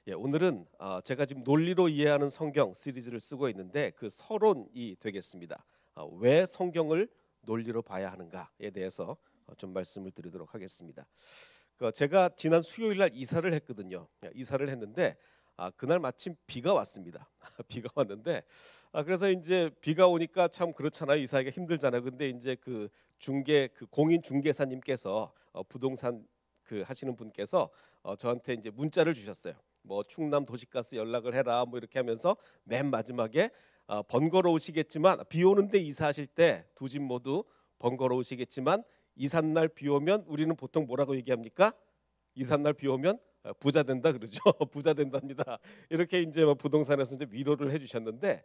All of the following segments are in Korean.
예, 오늘은 제가 지금 논리로 이해하는 성경 시리즈를 쓰고 있는데 그 서론이 되겠습니다. 왜 성경을 논리로 봐야 하는가에 대해서 좀 말씀을 드리도록 하겠습니다. 제가 지난 수요일 날 이사를 했거든요. 이사를 했는데 그날 마침 비가 왔습니다. 비가 왔는데 그래서 이제 비가 오니까 참 그렇잖아요. 이사하기가 힘들잖아요. 근데 이제 그 공인 중개사님께서 부동산 하시는 분께서 저한테 이제 문자를 주셨어요. 뭐 충남 도시가스 연락을 해라 뭐 이렇게 하면서 맨 마지막에 번거로우시겠지만 비 오는데 이사하실 때 두 집 모두 번거로우시겠지만 이삿날 비 오면 우리는 보통 뭐라고 얘기합니까? 이삿날 비 오면 부자 된다 그러죠. 부자 된답니다. 이렇게 이제 뭐 부동산에서 이제 위로를 해주셨는데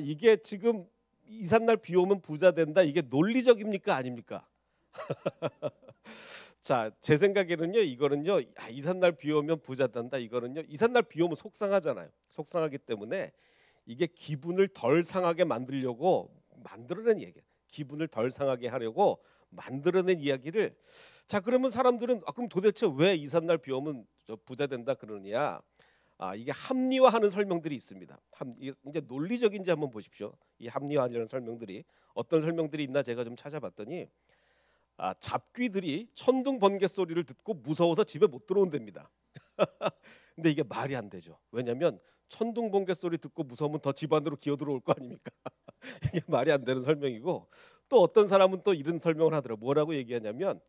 이게 지금 이삿날 비 오면 부자 된다 이게 논리적입니까 아닙니까? 자, 제 생각에는요, 이거는요, 이삿날 비 오면 부자 된다. 이거는요, 이삿날 비 오면 속상하잖아요. 속상하기 때문에 이게 기분을 덜 상하게 만들려고 만들어낸 얘기예요. 기분을 덜 상하게 하려고 만들어낸 이야기를. 자, 그러면 사람들은 그럼 도대체 왜 이삿날 비 오면 부자 된다 그러느냐? 이게 합리화하는 설명들이 있습니다. 이게 이제 논리적인지 한번 보십시오. 이 합리화하려는 설명들이 어떤 설명들이 있나 제가 좀 찾아봤더니. 잡귀들이 천둥 번개 소리를 듣고 무서워서 집에 못 들어온답니다. 근데 이게 말이 안 되죠. 왜냐하면 천둥 번개 소리 듣고 무서우면 더 집 안으로 기어 들어올 거 아닙니까? 이게 말이 안 되는 설명이고 또 어떤 사람은 또 이런 설명을 하더라고요. 뭐라고 얘기하냐면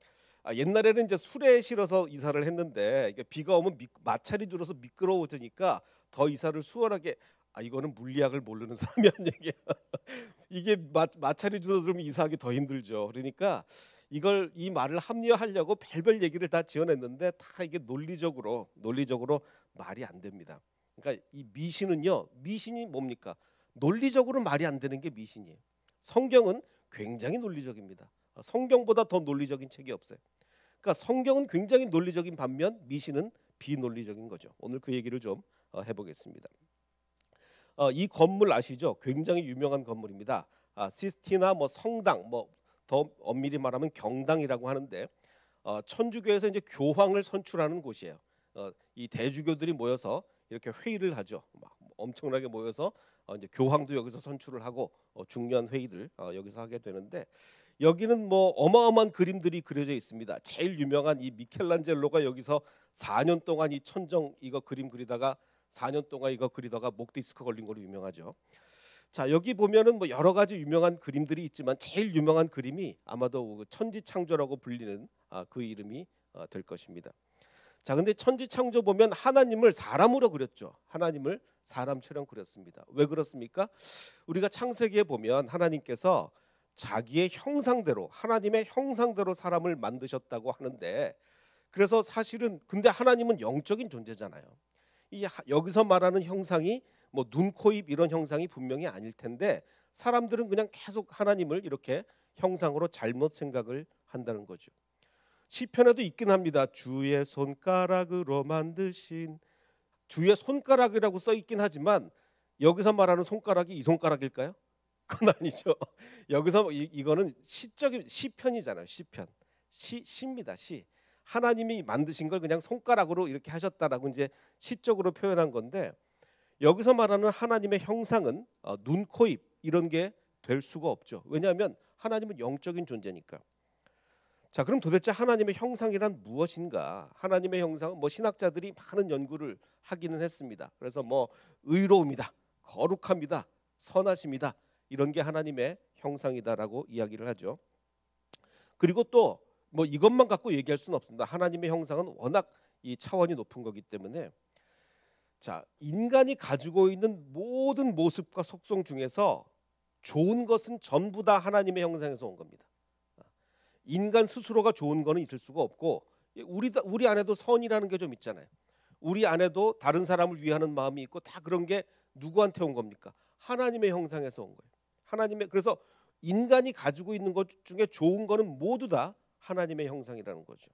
옛날에는 이제 술에 실어서 이사를 했는데 이게 비가 오면 마찰이 줄어서 미끄러워지니까 더 이사를 수월하게 이거는 물리학을 모르는 사람이 한 얘기야. 이게 마찰이 줄어들면 이사하기 더 힘들죠. 그러니까 이 말을 합리화하려고 별별 얘기를 다 지어냈는데 다 이게 논리적으로 말이 안 됩니다. 그러니까 이 미신이 뭡니까? 논리적으로 말이 안 되는 게 미신이에요. 성경은 굉장히 논리적입니다. 성경보다 더 논리적인 책이 없어요. 그러니까 성경은 굉장히 논리적인 반면 미신은 비논리적인 거죠. 오늘 그 얘기를 좀 해보겠습니다. 이 건물 아시죠? 굉장히 유명한 건물입니다. 시스티나 뭐 성당 더 엄밀히 말하면 경당이라고 하는데 천주교에서 이제 교황을 선출하는 곳이에요. 이 대주교들이 모여서 이렇게 회의를 하죠. 막 엄청나게 모여서 이제 교황도 여기서 선출을 하고 중요한 회의들 여기서 하게 되는데 여기는 뭐 어마어마한 그림들이 그려져 있습니다. 제일 유명한 이 미켈란젤로가 여기서 4년 동안 이 천정 이거 그림 그리다가 4년 동안 이거 그리다가 목 디스크 걸린 걸로 유명하죠. 자, 여기 보면은 뭐 여러 가지 유명한 그림들이 있지만 제일 유명한 그림이 아마도 천지창조라고 불리는 그 이름이 될 것입니다. 자, 근데 천지창조 보면 하나님을 사람으로 그렸죠. 하나님을 사람처럼 그렸습니다. 왜 그렇습니까? 우리가 창세기에 보면 하나님께서 자기의 형상대로 하나님의 형상대로 사람을 만드셨다고 하는데 그래서 사실은 근데 하나님은 영적인 존재잖아요. 여기서 말하는 형상이 뭐 눈, 코, 입 이런 형상이 분명히 아닐 텐데 사람들은 그냥 계속 하나님을 이렇게 형상으로 잘못 생각을 한다는 거죠. 시편에도 있긴 합니다. 주의 손가락으로 만드신 주의 손가락이라고 써 있긴 하지만 여기서 말하는 손가락이 이 손가락일까요? 그건 아니죠. 여기서 이거는 시적인 시편이잖아요. 시입니다. 시. 하나님이 만드신 걸 그냥 손가락으로 이렇게 하셨다라고 이제 시적으로 표현한 건데 여기서 말하는 하나님의 형상은 눈, 코, 입 이런 게 될 수가 없죠. 왜냐하면 하나님은 영적인 존재니까. 자, 그럼 도대체 하나님의 형상이란 무엇인가? 하나님의 형상은 뭐 신학자들이 많은 연구를 하기는 했습니다. 그래서 뭐 의로움이다, 거룩합니다, 선하십니다 이런 게 하나님의 형상이다라고 이야기를 하죠. 그리고 또 뭐 이것만 갖고 얘기할 수는 없습니다. 하나님의 형상은 워낙 이 차원이 높은 거기 때문에 자, 인간이 가지고 있는 모든 모습과 속성 중에서 좋은 것은 전부 다 하나님의 형상에서 온 겁니다. 인간 스스로가 좋은 거는 있을 수가 없고 우리 안에도 선이라는 게 좀 있잖아요. 우리 안에도 다른 사람을 위하는 마음이 있고 다 그런 게 누구한테 온 겁니까? 하나님의 형상에서 온 거예요. 그래서 인간이 가지고 있는 것 중에 좋은 거는 모두 다 하나님의 형상이라는 거죠.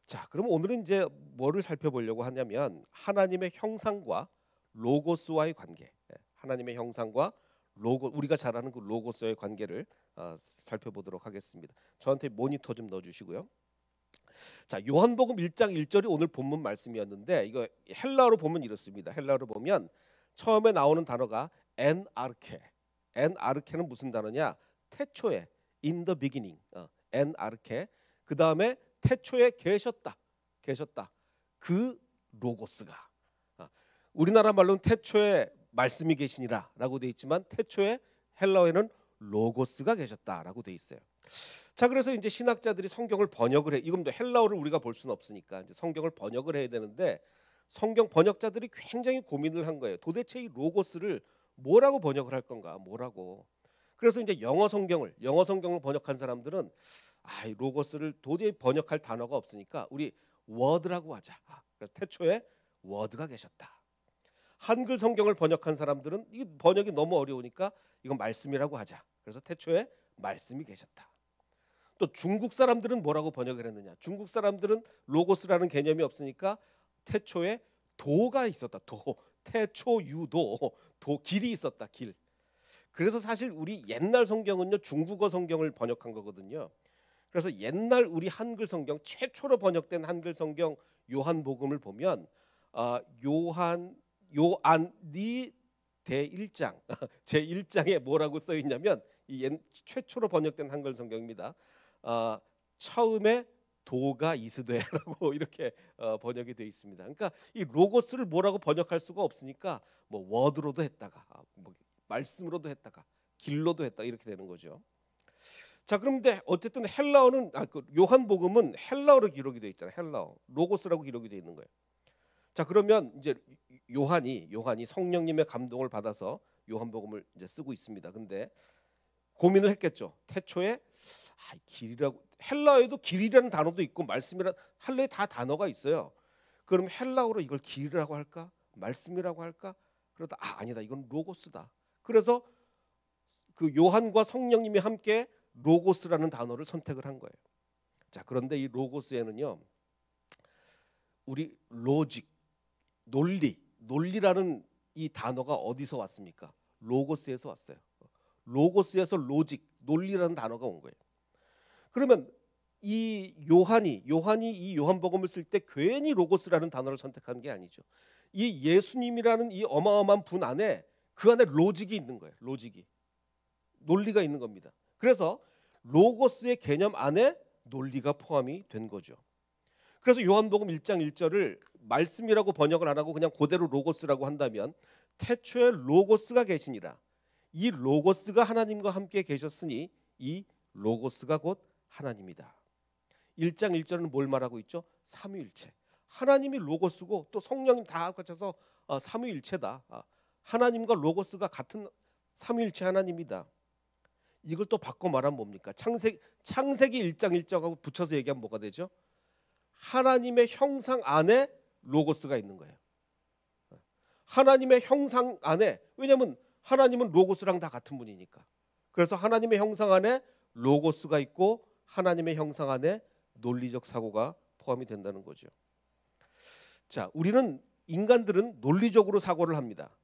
자, 그럼 오늘은 이제 뭐를 살펴보려고 하냐면 하나님의 형상과 로고스와의 관계, 하나님의 형상과 우리가 잘 아는 그 로고스의 관계를 살펴보도록 하겠습니다. 저한테 모니터 좀 넣어주시고요. 자, 요한복음 1장 1절이 오늘 본문 말씀이었는데 이거 헬라어로 보면 이렇습니다. 헬라어로 보면 처음에 나오는 단어가 엔아르케. 엔아르케는 무슨 단어냐? 태초에 in the beginning. 엔아르케. 그다음에 태초에 계셨다. 그 로고스가. 우리나라 말로는 태초에 말씀이 계시니라라고 돼 있지만 태초에 헬라어에는 로고스가 계셨다라고 돼 있어요. 자, 그래서 이제 신학자들이 성경을 번역을 해. 이건 헬라어를 우리가 볼 수는 없으니까 이제 성경을 번역을 해야 되는데 성경 번역자들이 굉장히 고민을 한 거예요. 도대체 이 로고스를 뭐라고 번역을 할 건가? 뭐라고? 그래서 이제 영어 성경을 번역한 사람들은 이 로고스를 도저히 번역할 단어가 없으니까 우리 워드라고 하자. 그래서 태초에 워드가 계셨다. 한글 성경을 번역한 사람들은 이 번역이 너무 어려우니까 이건 말씀이라고 하자. 그래서 태초에 말씀이 계셨다. 또 중국 사람들은 뭐라고 번역을 했느냐? 중국 사람들은 로고스라는 개념이 없으니까 태초에 도가 있었다. 태초유도, 길이 있었다. 길. 그래서 사실 우리 옛날 성경은요 중국어 성경을 번역한 거거든요. 그래서 옛날 우리 한글 성경 최초로 번역된 한글 성경 요한복음을 보면 요한이 대1장 제1장에 뭐라고 써 있냐면 이 최초로 번역된 한글 성경입니다. 처음에 도가 이스되라고 이렇게 번역이 되어 있습니다. 그러니까 이 로고스를 뭐라고 번역할 수가 없으니까 뭐 워드로도 했다가 말씀으로도 했다가 길로도 했다 이렇게 되는 거죠. 자, 그런데 어쨌든 헬라어는 요한복음은 헬라어로 기록이 되어 있잖아요. 헬라어 로고스라고 기록이 되어 있는 거예요. 자, 그러면 이제 요한이 성령님의 감동을 받아서 요한복음을 이제 쓰고 있습니다. 근데 고민을 했겠죠. 태초에 길이라고 헬라어에도 길이라는 단어도 있고 말씀이라는 헬라에 다 단어가 있어요. 그럼 헬라어로 이걸 길이라고 할까? 말씀이라고 할까? 그러다 아니다. 이건 로고스다. 그래서 그 요한과 성령님이 함께 로고스라는 단어를 선택을 한 거예요. 자, 그런데 이 로고스에는요. 우리 로직, 논리라는 이 단어가 어디서 왔습니까? 로고스에서 왔어요. 로고스에서 로직, 논리라는 단어가 온 거예요. 그러면 이 요한이 이 요한복음을 쓸 때 괜히 로고스라는 단어를 선택한 게 아니죠. 이 예수님이라는 이 어마어마한 분 안에 그 안에 로직이 있는 거예요. 로직이. 논리가 있는 겁니다. 그래서 로고스의 개념 안에 논리가 포함이 된 거죠. 그래서 요한복음 1장 1절을 말씀이라고 번역을 안 하고 그냥 그대로 로고스라고 한다면 태초에 로고스가 계시니라. 이 로고스가 하나님과 함께 계셨으니 이 로고스가 곧 하나님이다. 1장 1절은 뭘 말하고 있죠? 삼위일체. 하나님이 로고스고 또 성령님 다 합쳐서 삼위일체다. 하나님과 로고스가 같은 삼위일체 하나님이다. 이걸 또 바꿔 말하면 뭡니까? 창세기 1장 1절하고 붙여서 얘기하면 뭐가 되죠? 하나님의 형상 안에 로고스가 있는 거예요. 하나님의 형상 안에, 왜냐하면 하나님은 로고스랑 다 같은 분이니까. 그래서 하나님의 형상 안에 로고스가 있고 하나님의 형상 안에 논리적 사고가 포함이 된다는 거죠. 자, 우리는 인간들은 논리적으로 사고를 합니다.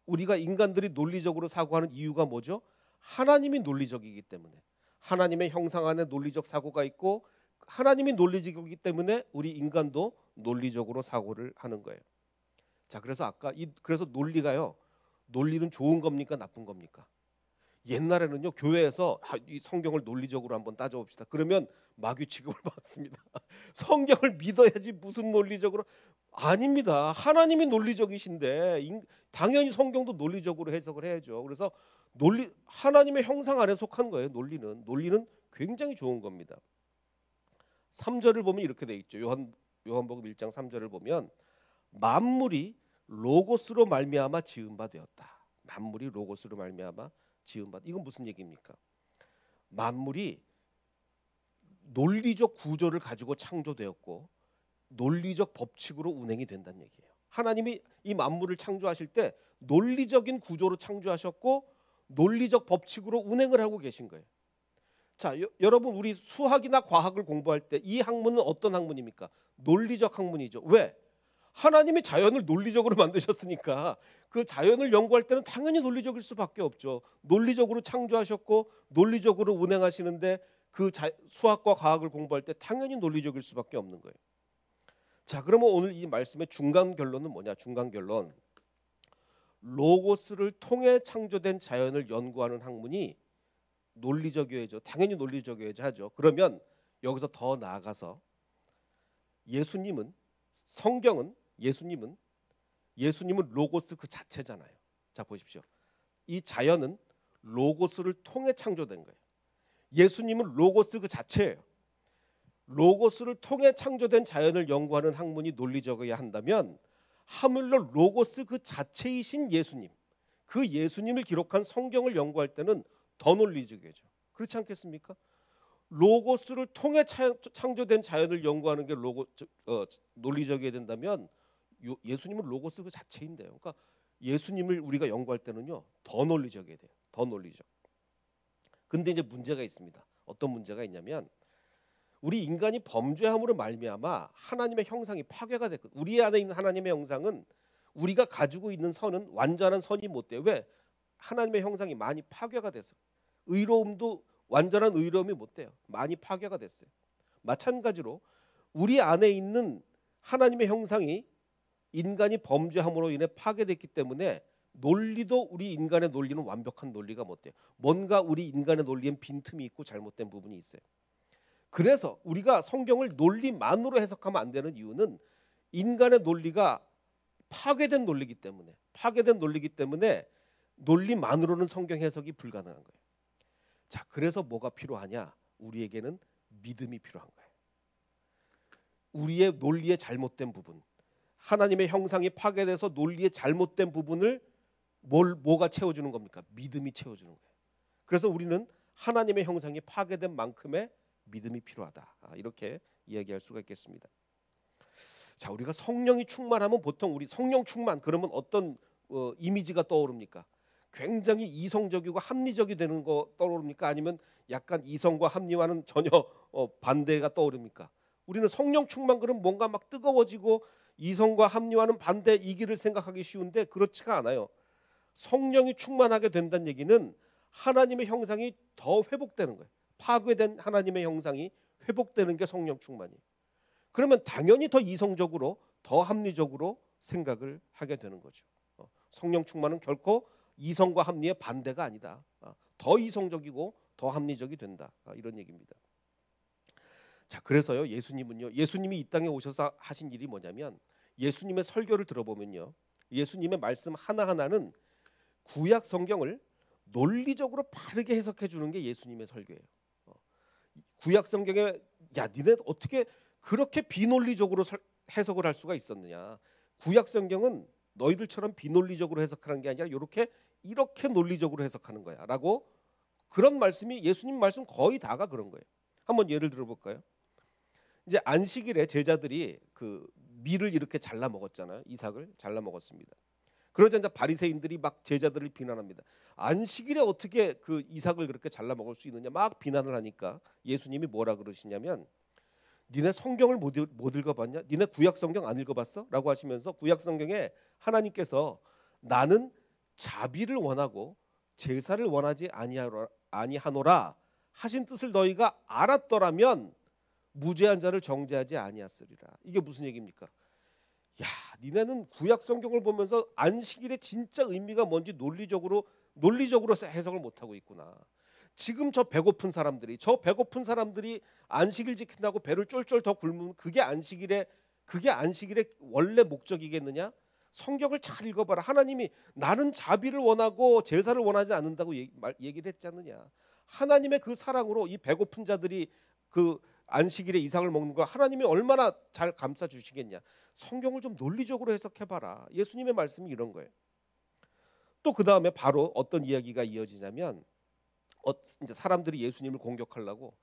우리가 인간들이 논리적으로 사고하는 이유가 뭐죠? 하나님이 논리적이기 때문에. 하나님의 형상 안에 논리적 사고가 있고 하나님이 논리적이기 때문에 우리 인간도 논리적으로 사고를 하는 거예요. 자, 그래서 그래서 논리는 좋은 겁니까 나쁜 겁니까? 옛날에는요 교회에서 이 성경을 논리적으로 한번 따져봅시다. 그러면 마귀 취급을 받습니다. 성경을 믿어야지 무슨 논리적으로? 아닙니다. 하나님이 논리적이신데 당연히 성경도 논리적으로 해석을 해야죠. 그래서 하나님의 형상 안에 속한 거예요. 논리는 굉장히 좋은 겁니다. 3절을 보면 이렇게 돼 있죠. 요한복음 1장 3절을 보면 만물이 로고스로 말미암아 지은 바 되었다. 만물이 로고스로 말미암아 지은 바. 이건 무슨 얘기입니까? 만물이 논리적 구조를 가지고 창조되었고 논리적 법칙으로 운행이 된다는 얘기예요. 하나님이 이 만물을 창조하실 때 논리적인 구조로 창조하셨고 논리적 법칙으로 운행을 하고 계신 거예요. 자, 여러분 우리 수학이나 과학을 공부할 때 이 학문은 어떤 학문입니까? 논리적 학문이죠. 왜? 하나님이 자연을 논리적으로 만드셨으니까 그 자연을 연구할 때는 당연히 논리적일 수밖에 없죠. 논리적으로 창조하셨고 논리적으로 운행하시는데 수학과 과학을 공부할 때 당연히 논리적일 수밖에 없는 거예요. 자, 그러면 오늘 이 말씀의 중간 결론은 뭐냐? 중간 결론. 로고스를 통해 창조된 자연을 연구하는 학문이 논리적이어야죠. 당연히 논리적이어야지 하죠. 그러면 여기서 더 나아가서 성경은 예수님은 로고스 그 자체잖아요. 자, 보십시오. 이 자연은 로고스를 통해 창조된 거예요. 예수님은 로고스 그 자체예요. 로고스를 통해 창조된 자연을 연구하는 학문이 논리적이어야 한다면 하물며 로고스 그 자체이신 예수님, 그 예수님을 기록한 성경을 연구할 때는 더 논리적이죠. 그렇지 않겠습니까? 로고스를 통해 창조된 자연을 연구하는 게 논리적이어야 된다면 예수님은 로고스 그 자체인데요. 그러니까 예수님을 우리가 연구할 때는요 더 논리적이어야 돼요. 더 논리적. 근데 이제 문제가 있습니다. 어떤 문제가 있냐면 우리 인간이 범죄함으로 말미암아 하나님의 형상이 파괴가 됐거든요. 우리 안에 있는 하나님의 형상은 우리가 가지고 있는 선은 완전한 선이 못 돼요. 왜? 하나님의 형상이 많이 파괴가 돼서. 의로움도 완전한 의로움이 못 돼요. 많이 파괴가 됐어요. 마찬가지로 우리 안에 있는 하나님의 형상이 인간이 범죄함으로 인해 파괴됐기 때문에 논리도 우리 인간의 논리는 완벽한 논리가 못 돼요. 뭔가 우리 인간의 논리엔 빈틈이 있고 잘못된 부분이 있어요. 그래서 우리가 성경을 논리만으로 해석하면 안 되는 이유는 인간의 논리가 파괴된 논리기 때문에 논리만으로는 성경 해석이 불가능한 거예요. 자, 그래서 뭐가 필요하냐? 우리에게는 믿음이 필요한 거예요. 우리의 논리의 잘못된 부분, 하나님의 형상이 파괴돼서 논리의 잘못된 부분을 뭐가 채워주는 겁니까? 믿음이 채워주는 거예요. 그래서 우리는 하나님의 형상이 파괴된 만큼의 믿음이 필요하다. 이렇게 이야기할 수가 있겠습니다. 자, 우리가 성령이 충만하면 보통 우리 성령 충만 그러면 어떤 이미지가 떠오릅니까? 굉장히 이성적이고 합리적이 되는 거 떠오릅니까? 아니면 약간 이성과 합리와는 전혀 반대가 떠오릅니까? 우리는 성령 충만 그러면 뭔가 막 뜨거워지고 이성과 합리와는 반대 이 길을 생각하기 쉬운데 그렇지가 않아요. 성령이 충만하게 된다는 얘기는 하나님의 형상이 더 회복되는 거예요. 파괴된 하나님의 형상이 회복되는 게 성령 충만이에요. 그러면 당연히 더 이성적으로 더 합리적으로 생각을 하게 되는 거죠. 성령 충만은 결코 이성과 합리의 반대가 아니다. 더 이성적이고 더 합리적이 된다. 이런 얘기입니다. 자, 그래서요 예수님이 이 땅에 오셔서 하신 일이 뭐냐면 예수님의 설교를 들어보면요 예수님의 말씀 하나하나는 구약 성경을 논리적으로 바르게 해석해 주는 게 예수님의 설교예요. 구약 성경에 니네 어떻게 그렇게 비논리적으로 해석을 할 수가 있었느냐? 구약 성경은 너희들처럼 비논리적으로 해석하는 게 아니라 이렇게 논리적으로 해석하는 거야라고 그런 말씀이 예수님 말씀 거의 다가 그런 거예요. 한번 예를 들어볼까요? 이제 안식일에 제자들이 그 밀을 이렇게 잘라 먹었잖아요. 이삭을 잘라 먹었습니다. 그러자 이제 바리새인들이 막 제자들을 비난합니다. 안식일에 어떻게 그 이삭을 그렇게 잘라 먹을 수 있느냐 막 비난을 하니까 예수님이 뭐라 그러시냐면 니네 성경을 못 읽어봤냐? 니네 구약 성경 안 읽어봤어? 라고 하시면서 구약 성경에 하나님께서 나는 자비를 원하고 제사를 원하지 아니하노라 하신 뜻을 너희가 알았더라면 무죄한 자를 정죄하지 아니하으리라. 이게 무슨 얘기입니까? 야, 니네는 구약 성경을 보면서 안식일의 진짜 의미가 뭔지 논리적으로 해석을 못 하고 있구나. 지금 저 배고픈 사람들이 안식일 지킨다고 배를 쫄쫄 더 굶으면 그게 안식일의 원래 목적이겠느냐? 성경을 잘 읽어봐라. 하나님이 나는 자비를 원하고 제사를 원하지 않는다고 얘기를 했지 않느냐? 하나님의 그 사랑으로 이 배고픈 자들이 그 안식일에 이삭을 먹는 걸 하나님이 얼마나 잘 감싸 주시겠냐. 성경을 좀 논리적으로 해석해봐라. 예수님의 말씀이 이런 거예요. 또 그 다음에 바로 어떤 이야기가 이어지냐면 이제 사람들이 예수님을 공격하려고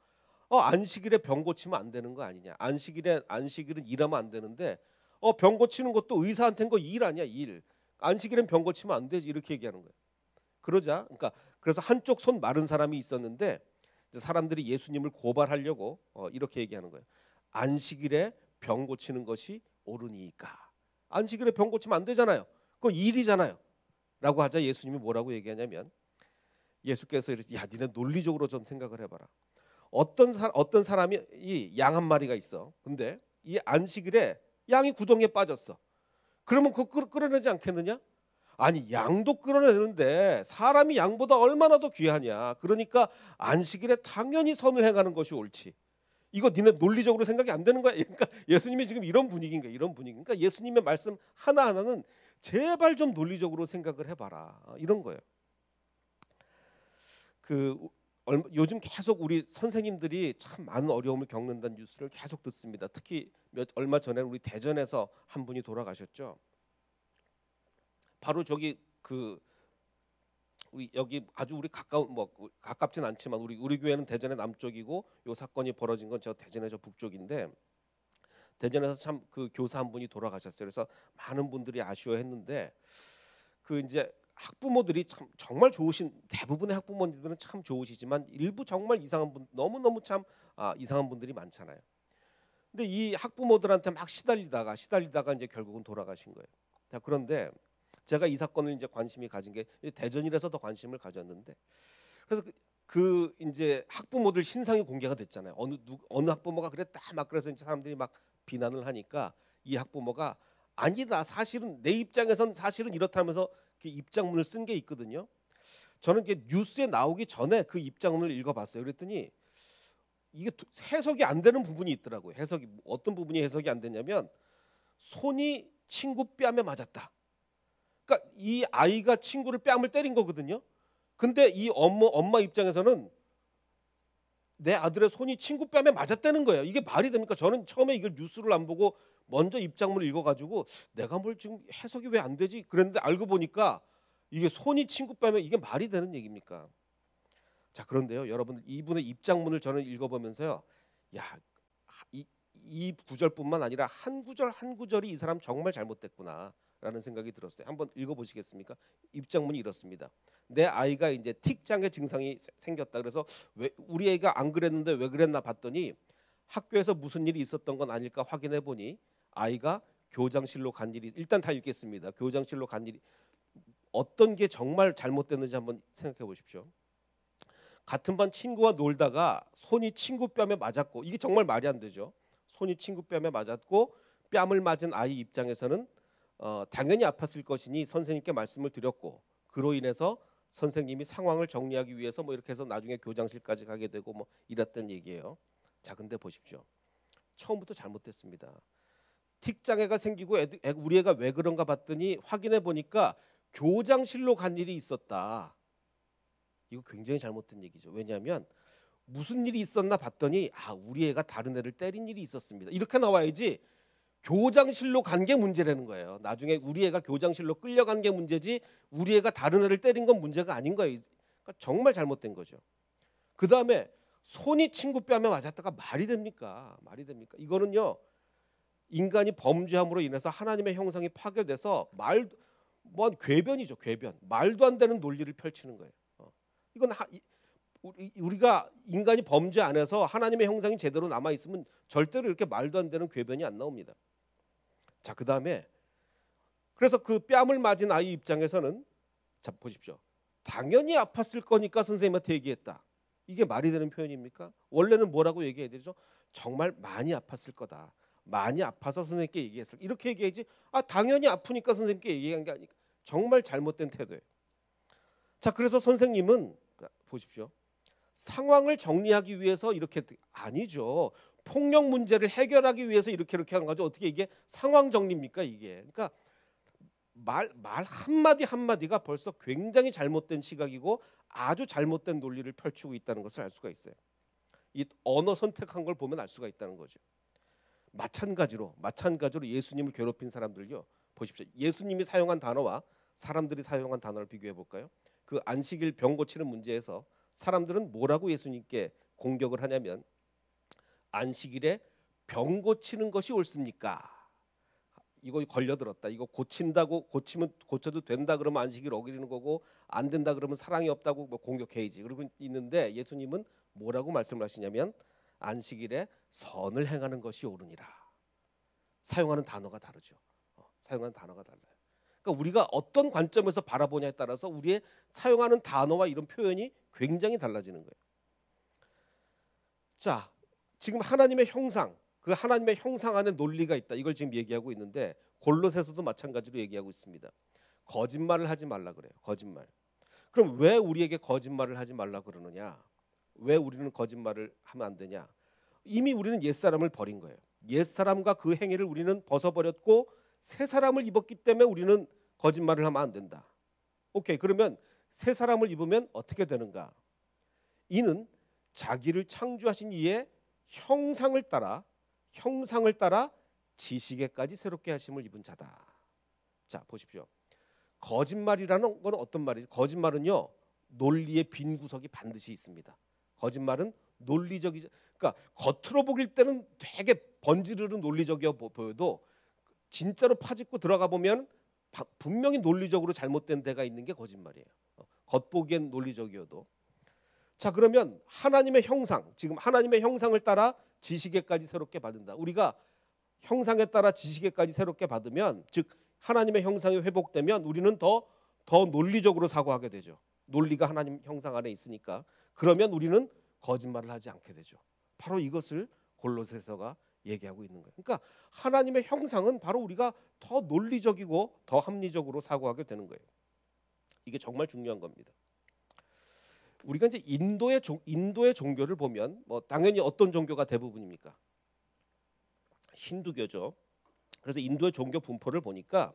안식일에 병 고치면 안 되는 거 아니냐. 안식일은 일하면 안 되는데 병 고치는 것도 의사한테는 거 일 아니야. 일. 안식일엔 병 고치면 안 되지. 이렇게 얘기하는 거예요. 그래서 한쪽 손 마른 사람이 있었는데 사람들이 예수님을 고발하려고 이렇게 얘기하는 거예요. 안식일에 병 고치는 것이 옳으니까. 안식일에 병 고치면 안 되잖아요. 그거 일이잖아요. 라고 하자 예수님이 뭐라고 얘기하냐면 예수께서 이랬지. 야, 니네 논리적으로 좀 생각을 해봐라. 어떤 사람이 이 양 한 마리가 있어. 근데 이 안식일에 양이 구덩이에 빠졌어. 그러면 그거 끌어내지 않겠느냐? 아니 양도 끌어내는데 사람이 양보다 얼마나 더 귀하냐. 그러니까 안식일에 당연히 선을 행하는 것이 옳지. 이거 니네 논리적으로 생각이 안 되는 거야. 그러니까 예수님이 지금 이런 분위기인 거야. 이런 분위기. 그러니까 예수님의 말씀 하나하나는 제발 좀 논리적으로 생각을 해봐라. 이런 거예요. 요즘 계속 우리 선생님들이 참 많은 어려움을 겪는다는 뉴스를 계속 듣습니다. 특히 얼마 전에 우리 대전에서 한 분이 돌아가셨죠. 바로 저기 우리 여기 아주 우리 가깝진 않지만 우리 교회는 대전의 남쪽이고 요 사건이 벌어진 건 저 대전의 저 북쪽인데 대전에서 참 그 교사 한 분이 돌아가셨어요. 그래서 많은 분들이 아쉬워했는데 이제 학부모들이 참 정말 좋으신 대부분의 학부모님들은 참 좋으시지만 일부 정말 이상한 분 너무너무 참 이상한 분들이 많잖아요. 근데 이 학부모들한테 막 시달리다가 이제 결국은 돌아가신 거예요. 자, 그런데 제가 이 사건을 이제 관심이 가진 게 대전이라서 더 관심을 가졌는데 그래서 이제 학부모들 신상이 공개가 됐잖아요. 어느 학부모가 그랬다 막 그래서 이제 사람들이 막 비난을 하니까 이 학부모가 아니다. 사실은 내 입장에선 사실은 이렇다면서 그 입장문을 쓴 게 있거든요. 저는 이게 뉴스에 나오기 전에 그 입장문을 읽어봤어요. 그랬더니 이게 해석이 안 되는 부분이 있더라고요. 어떤 부분이 해석이 안 되냐면 손이 친구 뺨에 맞았다. 그러니까 이 아이가 친구를 뺨을 때린 거거든요. 근데 이 엄마 입장에서는 내 아들의 손이 친구 뺨에 맞았다는 거예요. 이게 말이 됩니까? 저는 처음에 이걸 뉴스를 안 보고 먼저 입장문을 읽어가지고 내가 뭘 지금 해석이 왜 안 되지? 그랬는데 알고 보니까 이게 손이 친구 뺨에 이게 말이 되는 얘기입니까? 자, 그런데요, 여러분 이분의 입장문을 저는 읽어보면서요, 야, 이 구절뿐만 아니라 한 구절 한 구절이 이 사람 정말 잘못됐구나라는 생각이 들었어요. 한번 읽어보시겠습니까? 입장문이 이렇습니다. 내 아이가 이제 틱장애 증상이 생겼다. 그래서 왜 우리 애가 안 그랬는데 왜 그랬나 봤더니 학교에서 무슨 일이 있었던 건 아닐까 확인해 보니 아이가 교장실로 간 일이 일단 다 읽겠습니다. 교장실로 간 일이 어떤 게 정말 잘못됐는지 한번 생각해 보십시오. 같은 반 친구와 놀다가 손이 친구 뺨에 맞았고 이게 정말 말이 안 되죠. 손이 친구 뺨에 맞았고 뺨을 맞은 아이 입장에서는 당연히 아팠을 것이니 선생님께 말씀을 드렸고 그로 인해서 선생님이 상황을 정리하기 위해서 뭐 이렇게 해서 나중에 교장실까지 가게 되고 뭐 이랬던 얘기예요. 자, 근데 보십시오. 처음부터 잘못됐습니다. 틱장애가 생기고 우리 애가 왜 그런가 봤더니 확인해 보니까 교장실로 간 일이 있었다. 이거 굉장히 잘못된 얘기죠. 왜냐하면 무슨 일이 있었나 봤더니 우리 애가 다른 애를 때린 일이 있었습니다. 이렇게 나와야지 교장실로 간 게 문제라는 거예요. 나중에 우리 애가 교장실로 끌려간 게 문제지 우리 애가 다른 애를 때린 건 문제가 아닌 거예요. 그러니까 정말 잘못된 거죠. 그 다음에 손이 친구 뺨에 맞았다가 말이 됩니까? 말이 됩니까? 이거는요, 인간이 범죄함으로 인해서 하나님의 형상이 파괴돼서 궤변이죠. 궤변. 말도 안 되는 논리를 펼치는 거예요. 이건 우리가 인간이 범죄 안에서 하나님의 형상이 제대로 남아 있으면 절대로 이렇게 말도 안 되는 궤변이 안 나옵니다. 자, 그 다음에 그래서 그 뺨을 맞은 아이 입장에서는 자, 보십시오. 당연히 아팠을 거니까 선생님한테 얘기했다. 이게 말이 되는 표현입니까? 원래는 뭐라고 얘기해야 되죠? 정말 많이 아팠을 거다. 많이 아파서 선생님께 얘기했을. 이렇게 얘기해야지. 당연히 아프니까 선생님께 얘기한 게 아니까 정말 잘못된 태도예요. 자, 그래서 선생님은 보십시오. 상황을 정리하기 위해서 이렇게 아니죠. 폭력 문제를 해결하기 위해서 이렇게 한 거죠. 어떻게 이게 상황 정리입니까 이게? 그러니까 말 한마디 한마디가 벌써 굉장히 잘못된 시각이고 아주 잘못된 논리를 펼치고 있다는 것을 알 수가 있어요. 이 언어 선택한 걸 보면 알 수가 있다는 거죠. 마찬가지로 예수님을 괴롭힌 사람들요. 보십시오. 예수님이 사용한 단어와 사람들이 사용한 단어를 비교해 볼까요? 그 안식일 병 고치는 문제에서 사람들은 뭐라고 예수님께 공격을 하냐면 안식일에 병 고치는 것이 옳습니까? 이거 걸려들었다. 이거 고치면 고쳐도 된다 그러면 안식일 어기는 거고 안 된다 그러면 사랑이 없다고 뭐 공격해야지. 그러고 있는데 예수님은 뭐라고 말씀을 하시냐면 안식일에 선을 행하는 것이 옳으니라. 사용하는 단어가 다르죠. 사용하는 단어가 달라요. 그러니까 우리가 어떤 관점에서 바라보냐에 따라서 우리의 사용하는 단어와 이런 표현이 굉장히 달라지는 거예요. 자, 지금 하나님의 형상, 그 하나님의 형상 안에 논리가 있다. 이걸 지금 얘기하고 있는데 골로새서도 마찬가지로 얘기하고 있습니다. 거짓말을 하지 말라 그래요. 거짓말. 그럼 왜 우리에게 거짓말을 하지 말라 그러느냐? 왜 우리는 거짓말을 하면 안 되냐? 이미 우리는 옛사람을 버린 거예요. 옛사람과 그 행위를 우리는 벗어버렸고 새 사람을 입었기 때문에 우리는 거짓말을 하면 안 된다. 오케이. 그러면 새 사람을 입으면 어떻게 되는가? 이는 자기를 창조하신 이의 형상을 따라 지식에까지 새롭게 하심을 입은 자다. 자, 보십시오. 거짓말이라는 건 어떤 말이죠? 거짓말은요, 논리의 빈 구석이 반드시 있습니다. 거짓말은 논리적이죠. 그러니까 겉으로 보길 때는 되게 번지르르 논리적이어 보여도 진짜로 파짚고 들어가 보면 분명히 논리적으로 잘못된 데가 있는 게 거짓말이에요. 겉보기엔 논리적이어도. 자, 그러면 하나님의 형상, 지금 하나님의 형상을 따라 지식에까지 새롭게 받는다. 우리가 형상에 따라 지식에까지 새롭게 받으면, 즉 하나님의 형상이 회복되면 우리는 더 논리적으로 사고하게 되죠. 논리가 하나님 형상 안에 있으니까. 그러면 우리는 거짓말을 하지 않게 되죠. 바로 이것을 골로새서가 얘기하고 있는 거예요. 그러니까 하나님의 형상은 바로 우리가 더 논리적이고 더 합리적으로 사고하게 되는 거예요. 이게 정말 중요한 겁니다. 우리가 이제 인도의 종교를 보면 뭐 당연히 어떤 종교가 대부분입니까? 힌두교죠. 그래서 인도의 종교 분포를 보니까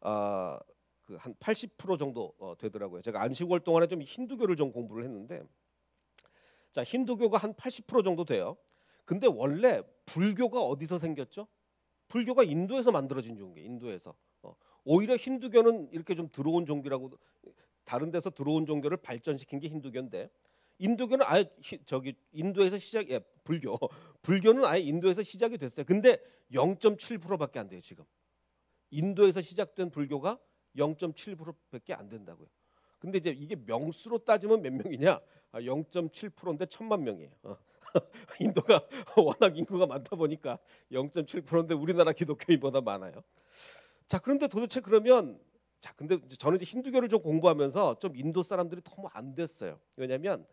그 한 80% 정도 되더라고요. 제가 안식월 동안에 좀 힌두교를 좀 공부를 했는데, 자, 힌두교가 한 80% 정도 돼요. 근데 원래 불교가 어디서 생겼죠? 불교가 인도에서 만들어진 종교예요. 인도에서. 오히려 힌두교는 이렇게 좀 들어온 종교라고, 다른 데서 들어온 종교를 발전시킨 게 힌두교인데, 인도교는 아예 인도에서 불교는 아예 인도에서 시작이 됐어요. 근데 0.7%밖에 안 돼요. 지금 인도에서 시작된 불교가 0.7%밖에 안 된다고요. 근데 이제 이게 명수로 따지면 몇 명이냐? 0.7%인데 1000만 명이에요. 인도가 워낙 인구가 많다 보니까 0.7%인데 우리나라 기독교인보다 많아요. 자, 그런데 도대체 그러면, 자, 근데 저는 이제 힌두교를 좀 공부하면서 좀 인도 사람들이 너무 안 됐어요. 왜냐하면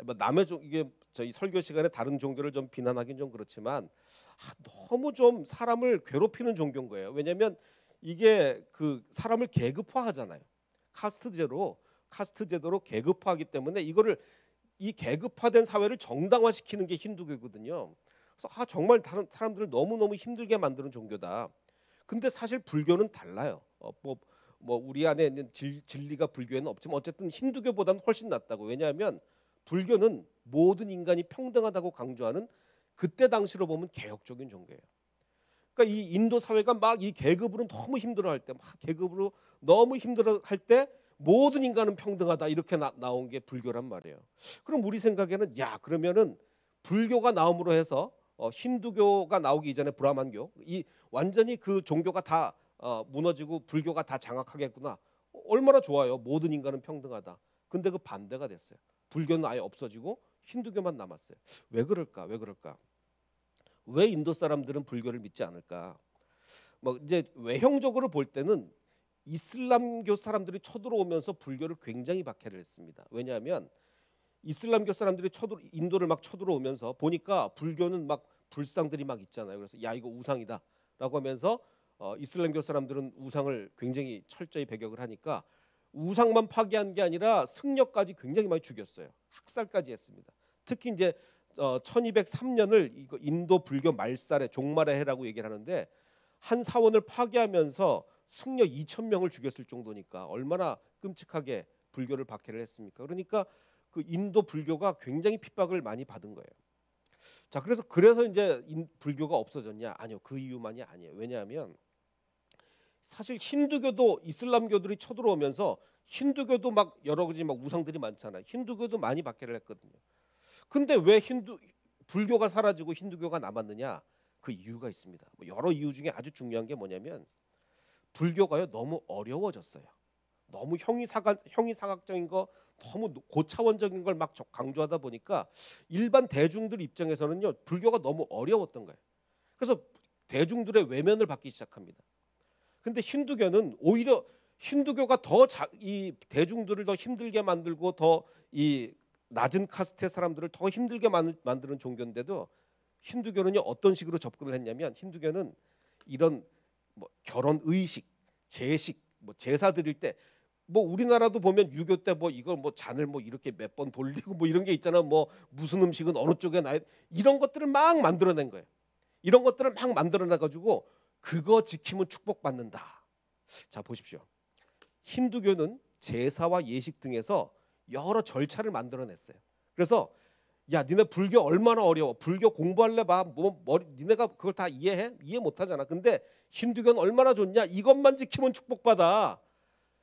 뭐 남의 이게 저희 설교 시간에 다른 종교를 좀 비난하긴 좀 그렇지만 너무 좀 사람을 괴롭히는 종교인 거예요. 왜냐하면 이게 그 사람을 계급화하잖아요. 카스트 제도로 계급화하기 때문에 이 계급화된 사회를 정당화시키는 게 힌두교거든요. 그래서 정말 다른 사람들을 너무너무 힘들게 만드는 종교다. 근데 사실 불교는 달라요. 뭐 우리 안에 있는 진리가 불교에는 없지만 어쨌든 힌두교보다는 훨씬 낫다고. 왜냐하면 불교는 모든 인간이 평등하다고 강조하는, 그때 당시로 보면 개혁적인 종교예요. 그러니까 이 인도 사회가 막 이 계급으로 너무 힘들어할 때, 모든 인간은 평등하다 이렇게 나온 게 불교란 말이에요. 그럼 우리 생각에는, 야, 그러면은 불교가 나옴으로 해서 힌두교가 나오기 이전에 브라만교, 이 완전히 그 종교가 다 무너지고 불교가 다 장악하겠구나. 얼마나 좋아요. 모든 인간은 평등하다. 근데 그 반대가 됐어요. 불교는 아예 없어지고 힌두교만 남았어요. 왜 그럴까? 왜 인도 사람들은 불교를 믿지 않을까? 뭐 이제 외형적으로 볼 때는 이슬람교 사람들이 쳐들어오면서 불교를 굉장히 박해를 했습니다. 왜냐하면 이슬람교 사람들이 인도를 막 쳐들어오면서 보니까 불교는 막 불상들이 막 있잖아요. 그래서 야, 이거 우상이다라고 하면서 이슬람교 사람들은 우상을 굉장히 철저히 배격을 하니까 우상만 파괴한 게 아니라 승려까지 굉장히 많이 죽였어요. 학살까지 했습니다. 특히 이제 1203년을 인도 불교 말살의 종말의 해라고 얘기를 하는데, 한 사원을 파괴하면서 승려 2000명을 죽였을 정도니까 얼마나 끔찍하게 불교를 박해를 했습니까? 그러니까 그 인도 불교가 굉장히 핍박을 많이 받은 거예요. 자, 그래서 이제 불교가 없어졌냐? 아니요, 그 이유만이 아니에요. 왜냐하면 사실 힌두교도 이슬람교들이 쳐들어오면서 힌두교도 막 여러 가지 막 우상들이 많잖아요. 힌두교도 많이 박해를 했거든요. 근데 왜 불교가 사라지고 힌두교가 남았느냐? 그 이유가 있습니다. 여러 이유 중에 아주 중요한 게 뭐냐면, 불교가요 너무 어려워졌어요. 너무 형이상학적인 거, 너무 고차원적인 걸 막 강조하다 보니까 일반 대중들 입장에서는요 불교가 너무 어려웠던 거예요. 그래서 대중들의 외면을 받기 시작합니다. 근데 힌두교는 오히려 힌두교가 더 이 대중들을 더 힘들게 만들고 더 이 낮은 카스트의 사람들을 더 힘들게 만드는 종교인데도 힌두교는요 어떤 식으로 접근을 했냐면 힌두교는 이런 뭐 결혼 의식, 제식, 뭐 제사 드릴 때 뭐 우리나라도 보면 유교 때 뭐 이걸 뭐 잔을 뭐 이렇게 몇 번 돌리고 뭐 이런 게 있잖아. 뭐 무슨 음식은 어느 쪽에 놔야 이런 것들을 막 만들어낸 거예요. 이런 것들을 막 만들어내 가지고 그거 지키면 축복받는다. 자 보십시오. 힌두교는 제사와 예식 등에서 여러 절차를 만들어냈어요. 그래서 야 니네 불교 얼마나 어려워. 불교 공부할래 봐. 뭐 니네가 그걸 다 이해해? 이해 못하잖아. 근데 힌두교는 얼마나 좋냐. 이것만 지키면 축복받아.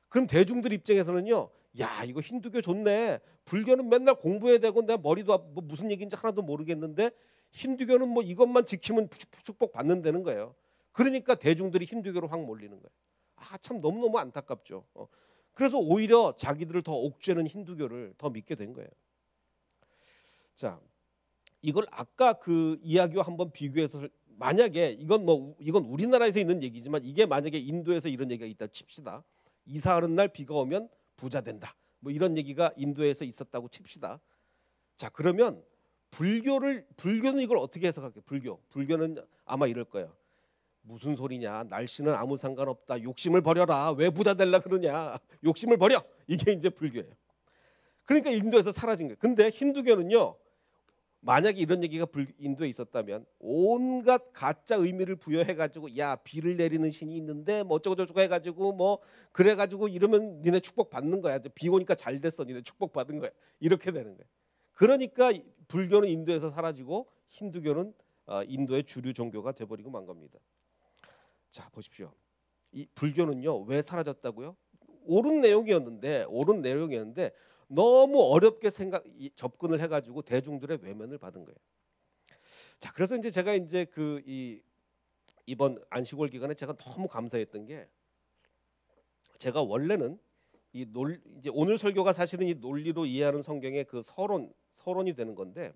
그럼 대중들 입장에서는요. 야 이거 힌두교 좋네. 불교는 맨날 공부해야 되고 내 머리도 뭐 무슨 얘기인지 하나도 모르겠는데 힌두교는 뭐 이것만 지키면 축복받는다는 거예요. 그러니까 대중들이 힌두교로 확 몰리는 거예요. 아 참 너무너무 안타깝죠. 그래서 오히려 자기들을 더 옥죄는 힌두교를 더 믿게 된 거예요. 자, 이걸 아까 그 이야기와 한번 비교해서 만약에 이건 우리나라에서 있는 얘기지만 이게 만약에 인도에서 이런 얘기가 있다 칩시다. 이사하는 날 비가 오면 부자 된다. 뭐 이런 얘기가 인도에서 있었다고 칩시다. 자, 그러면 불교는 이걸 어떻게 해석할게요? 불교는 아마 이럴 거예요. 무슨 소리냐? 날씨는 아무 상관없다. 욕심을 버려라. 왜 부자 될라 그러냐? 욕심을 버려. 이게 이제 불교예요. 그러니까 인도에서 사라진 거예요. 근데 힌두교는요. 만약에 이런 얘기가 인도에 있었다면 온갖 가짜 의미를 부여해가지고 야 비를 내리는 신이 있는데 뭐 어쩌고저쩌고 해가지고 뭐 그래가지고 이러면 니네 축복 받는 거야. 비 오니까 잘 됐어. 니네 축복 받은 거야. 이렇게 되는 거예요. 그러니까 불교는 인도에서 사라지고 힌두교는 인도의 주류 종교가 돼버리고 만 겁니다. 자 보십시오. 이 불교는요 왜 사라졌다고요? 옳은 내용이었는데 너무 어렵게 접근을 해가지고 대중들의 외면을 받은 거예요. 자 그래서 이제 제가 이제 이번 안식월 기간에 제가 너무 감사했던 게 제가 원래는 이제 오늘 설교가 사실은 이 논리로 이해하는 성경의 그 서론이 되는 건데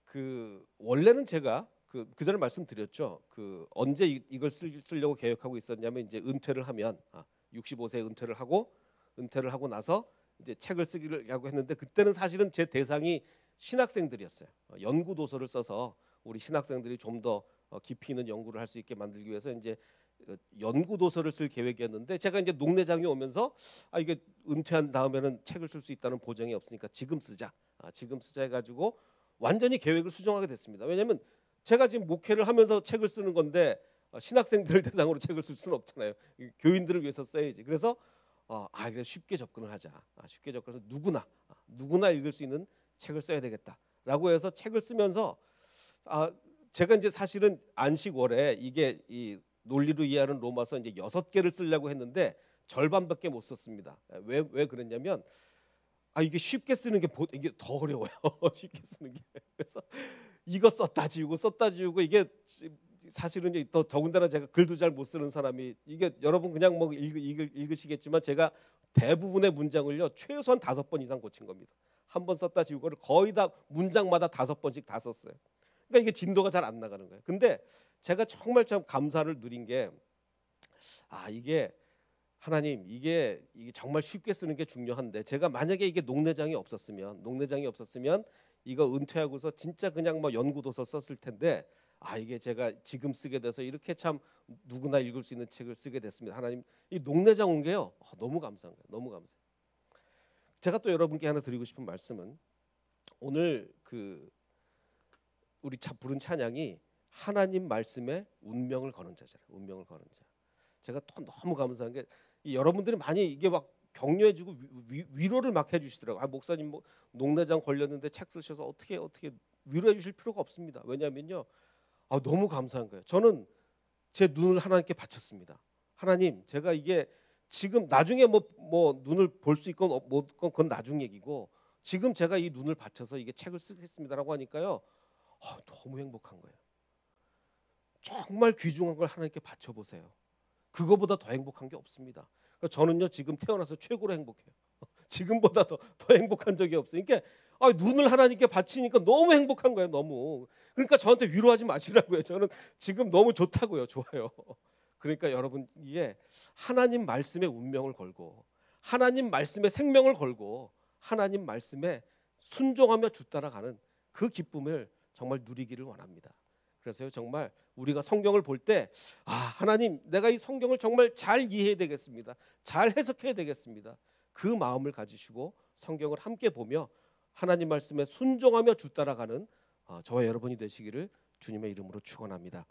그 원래는 제가 그 전에 말씀드렸죠. 그 언제 이걸 쓰려고 계획하고 있었냐면 이제 은퇴를 하면 65세 은퇴를 하고 나서 이제 책을 쓰기로 했는데 그때는 사실은 제 대상이 신학생들이었어요. 연구 도서를 써서 우리 신학생들이 좀 더 깊이 있는 연구를 할 수 있게 만들기 위해서 이제 연구 도서를 쓸 계획이었는데 제가 이제 농내장이 오면서 이게 은퇴한 다음에는 책을 쓸 수 있다는 보장이 없으니까 지금 쓰자 해가지고 완전히 계획을 수정하게 됐습니다. 왜냐하면 제가 지금 목회를 하면서 책을 쓰는 건데 신학생들을 대상으로 책을 쓸 수는 없잖아요. 교인들을 위해서 써야지. 그래서 그래 쉽게 접근을 하자. 쉽게 접근해서 누구나 읽을 수 있는 책을 써야 되겠다라고 해서 책을 쓰면서 제가 이제 사실은 안식월에 이게 이 논리로 이해하는 로마서 이제 6개를 쓰려고 했는데 절반밖에 못 썼습니다. 왜 그랬냐면 이게 쉽게 쓰는 게 이게 더 어려워요. 쉽게 쓰는 게. 그래서 이거 썼다 지우고 이게 사실은 더군다나 제가 글도 잘 못 쓰는 사람이 이게 여러분 그냥 뭐 읽으시겠지만 제가 대부분의 문장을요 최소한 5번 이상 고친 겁니다. 한 번 썼다 지우고를 거의 다 문장마다 5번씩 다 썼어요. 그러니까 이게 진도가 잘 안 나가는 거예요. 근데 제가 정말 참 감사를 누린 게 이게 하나님 이게 정말 쉽게 쓰는 게 중요한데 제가 만약에 이게 농내장이 없었으면 이거 은퇴하고서 진짜 그냥 뭐 연구도서 썼을 텐데 이게 제가 지금 쓰게 돼서 이렇게 참 누구나 읽을 수 있는 책을 쓰게 됐습니다. 하나님 이 농내장 온 게요 너무 감사한 거예요. 너무 감사해요. 제가 또 여러분께 하나 드리고 싶은 말씀은 오늘 우리 부른 찬양이 하나님 말씀에 운명을 거는 자잖아요. 운명을 거는 자. 제가 또 너무 감사한 게 여러분들이 많이 이게 막 격려해주고 위로를 막 해주시더라고요. 목사님 뭐 농내장 걸렸는데 책 쓰셔서 어떻게 위로해 주실 필요가 없습니다. 왜냐하면요 너무 감사한 거예요. 저는 제 눈을 하나님께 바쳤습니다. 하나님 제가 이게 지금 나중에 뭐 눈을 볼 수 있건 못 있건 그건 나중 얘기고 지금 제가 이 눈을 바쳐서 이게 책을 쓰겠습니다라고 하니까요 너무 행복한 거예요. 정말 귀중한 걸 하나님께 바쳐보세요. 그거보다 더 행복한 게 없습니다. 저는요 지금 태어나서 최고로 행복해요. 지금보다 더 행복한 적이 없어요. 그러니까 눈을 하나님께 바치니까 너무 행복한 거예요. 너무. 그러니까 저한테 위로하지 마시라고요. 저는 지금 너무 좋다고요. 좋아요. 그러니까 여러분 이게 하나님 말씀에 운명을 걸고 하나님 말씀에 생명을 걸고 하나님 말씀에 순종하며 주 따라가는 그 기쁨을 정말 누리기를 원합니다. 그래서 정말 우리가 성경을 볼 때 하나님 내가 이 성경을 정말 잘 이해해야 되겠습니다. 잘 해석해야 되겠습니다. 그 마음을 가지시고 성경을 함께 보며 하나님 말씀에 순종하며 주 따라가는 저와 여러분이 되시기를 주님의 이름으로 축원합니다.